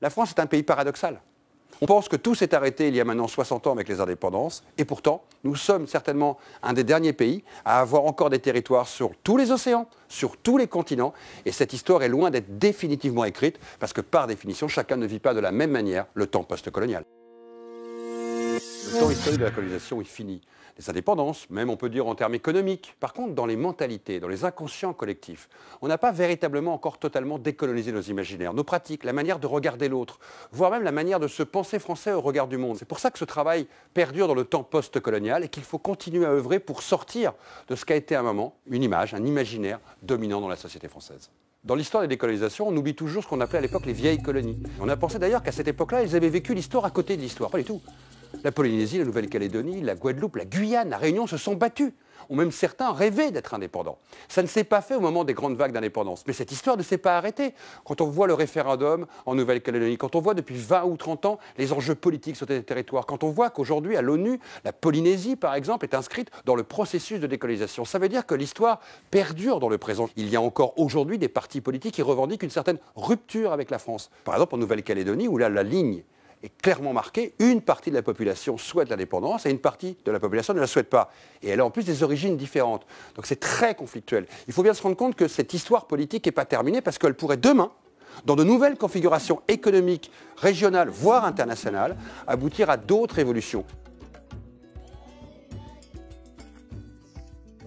La France est un pays paradoxal. On pense que tout s'est arrêté il y a maintenant 60 ans avec les indépendances, et pourtant, nous sommes certainement un des derniers pays à avoir encore des territoires sur tous les océans, sur tous les continents, et cette histoire est loin d'être définitivement écrite, parce que par définition, chacun ne vit pas de la même manière le temps post-colonial. Le temps historique de la colonisation est fini. Les indépendances, même on peut dire en termes économiques. Par contre, dans les mentalités, dans les inconscients collectifs, on n'a pas véritablement encore totalement décolonisé nos imaginaires, nos pratiques, la manière de regarder l'autre, voire même la manière de se penser français au regard du monde. C'est pour ça que ce travail perdure dans le temps post-colonial et qu'il faut continuer à œuvrer pour sortir de ce qu'a été à un moment une image, un imaginaire dominant dans la société française. Dans l'histoire des décolonisations, on oublie toujours ce qu'on appelait à l'époque les vieilles colonies. On a pensé d'ailleurs qu'à cette époque-là, ils avaient vécu l'histoire à côté de l'histoire. Pas du tout. La Polynésie, la Nouvelle-Calédonie, la Guadeloupe, la Guyane, la Réunion se sont battus. Ou même certains rêvaient d'être indépendants. Ça ne s'est pas fait au moment des grandes vagues d'indépendance. Mais cette histoire ne s'est pas arrêtée. Quand on voit le référendum en Nouvelle-Calédonie, quand on voit depuis 20 ou 30 ans les enjeux politiques sur ces territoires, quand on voit qu'aujourd'hui à l'ONU, la Polynésie par exemple est inscrite dans le processus de décolonisation, ça veut dire que l'histoire perdure dans le présent. Il y a encore aujourd'hui des partis politiques qui revendiquent une certaine rupture avec la France. Par exemple en Nouvelle-Calédonie où là la ligne est clairement marquée, une partie de la population souhaite l'indépendance et une partie de la population ne la souhaite pas. Et elle a en plus des origines différentes. Donc c'est très conflictuel. Il faut bien se rendre compte que cette histoire politique n'est pas terminée parce qu'elle pourrait demain, dans de nouvelles configurations économiques, régionales, voire internationales, aboutir à d'autres évolutions.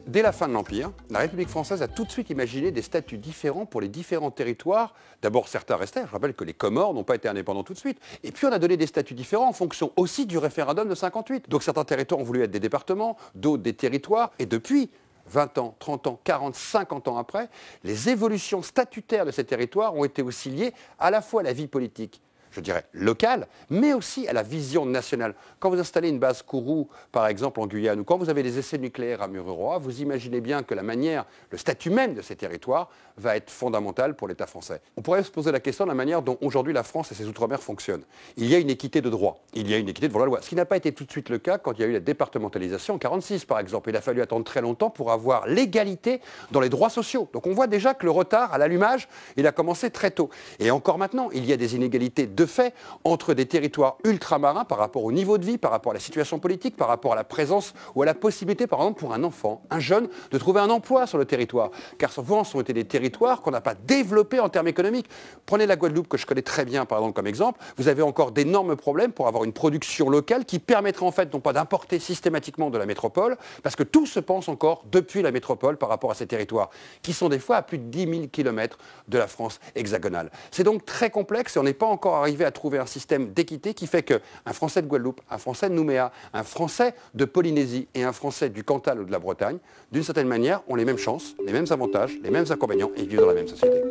Dès la fin de l'Empire, la République française a tout de suite imaginé des statuts différents pour les différents territoires. D'abord, certains restèrent. Je rappelle que les Comores n'ont pas été indépendants tout de suite. Et puis, on a donné des statuts différents en fonction aussi du référendum de 58. Donc, certains territoires ont voulu être des départements, d'autres des territoires. Et depuis 20 ans, 30 ans, 40, 50 ans après, les évolutions statutaires de ces territoires ont été aussi liées à la fois à la vie politique, je dirais, locale, mais aussi à la vision nationale. Quand vous installez une base Kourou, par exemple, en Guyane, ou quand vous avez des essais nucléaires à Mururoa, vous imaginez bien que la manière, le statut même de ces territoires va être fondamental pour l'État français. On pourrait se poser la question de la manière dont aujourd'hui la France et ses outre-mer fonctionnent. Il y a une équité de droit, il y a une équité devant la loi, ce qui n'a pas été tout de suite le cas quand il y a eu la départementalisation en 1946, par exemple. Il a fallu attendre très longtemps pour avoir l'égalité dans les droits sociaux. Donc on voit déjà que le retard à l'allumage, il a commencé très tôt. Et encore maintenant, il y a des inégalités de fait entre des territoires ultramarins par rapport au niveau de vie, par rapport à la situation politique, par rapport à la présence ou à la possibilité, par exemple, pour un enfant, un jeune, de trouver un emploi sur le territoire. Car souvent, ce sont été des territoires qu'on n'a pas développés en termes économiques. Prenez la Guadeloupe, que je connais très bien, par exemple, comme exemple. Vous avez encore d'énormes problèmes pour avoir une production locale qui permettrait en fait non pas d'importer systématiquement de la métropole, parce que tout se pense encore depuis la métropole par rapport à ces territoires, qui sont des fois à plus de 10 000 km de la France hexagonale. C'est donc très complexe et on n'est pas encore arrivé à trouver un système d'équité qui fait qu'un Français de Guadeloupe, un Français de Nouméa, un Français de Polynésie et un Français du Cantal ou de la Bretagne, d'une certaine manière, ont les mêmes chances, les mêmes avantages, les mêmes inconvénients et vivent dans la même société.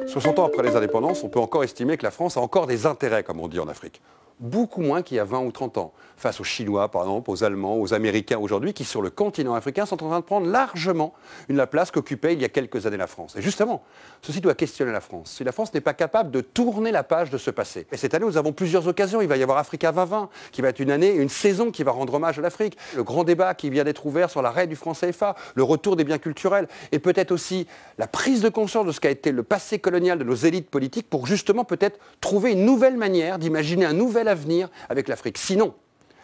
60 ans après les indépendances, on peut encore estimer que la France a encore des intérêts, comme on dit en Afrique. Beaucoup moins qu'il y a 20 ou 30 ans, face aux Chinois, par exemple, aux Allemands, aux Américains aujourd'hui, qui sur le continent africain sont en train de prendre largement la place qu'occupait il y a quelques années la France. Et justement, ceci doit questionner la France. Si la France n'est pas capable de tourner la page de ce passé. Et cette année, nous avons plusieurs occasions. Il va y avoir Africa 2020, qui va être une année, une saison qui va rendre hommage à l'Afrique. Le grand débat qui vient d'être ouvert sur l'arrêt du franc CFA, le retour des biens culturels, et peut-être aussi la prise de conscience de ce qu'a été le passé colonial de nos élites politiques pour justement peut-être trouver une nouvelle manière d'imaginer un nouvel avenir avec l'Afrique. Sinon,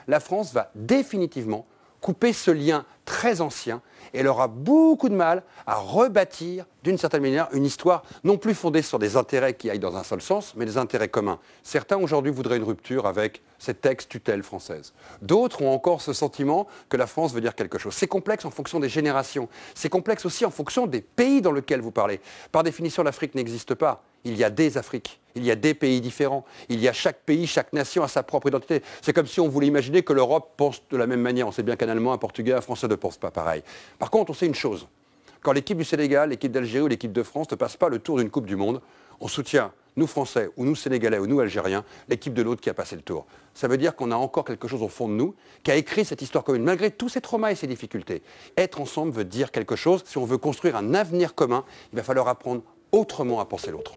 la France va définitivement couper ce lien très ancien et elle aura beaucoup de mal à rebâtir d'une certaine manière une histoire non plus fondée sur des intérêts qui aillent dans un seul sens, mais des intérêts communs. Certains aujourd'hui voudraient une rupture avec cette ex-tutelle française. D'autres ont encore ce sentiment que la France veut dire quelque chose. C'est complexe en fonction des générations. C'est complexe aussi en fonction des pays dans lesquels vous parlez. Par définition, l'Afrique n'existe pas. Il y a des Afriques, il y a des pays différents, il y a chaque pays, chaque nation a sa propre identité. C'est comme si on voulait imaginer que l'Europe pense de la même manière. On sait bien qu'un Allemand, un Portugais, un Français ne pensent pas pareil. Par contre, on sait une chose. Quand l'équipe du Sénégal, l'équipe d'Algérie ou l'équipe de France ne passe pas le tour d'une Coupe du Monde, on soutient, nous Français, ou nous Sénégalais, ou nous Algériens, l'équipe de l'autre qui a passé le tour. Ça veut dire qu'on a encore quelque chose au fond de nous qui a écrit cette histoire commune, malgré tous ces traumas et ces difficultés. Être ensemble veut dire quelque chose. Si on veut construire un avenir commun, il va falloir apprendre autrement à penser l'autre.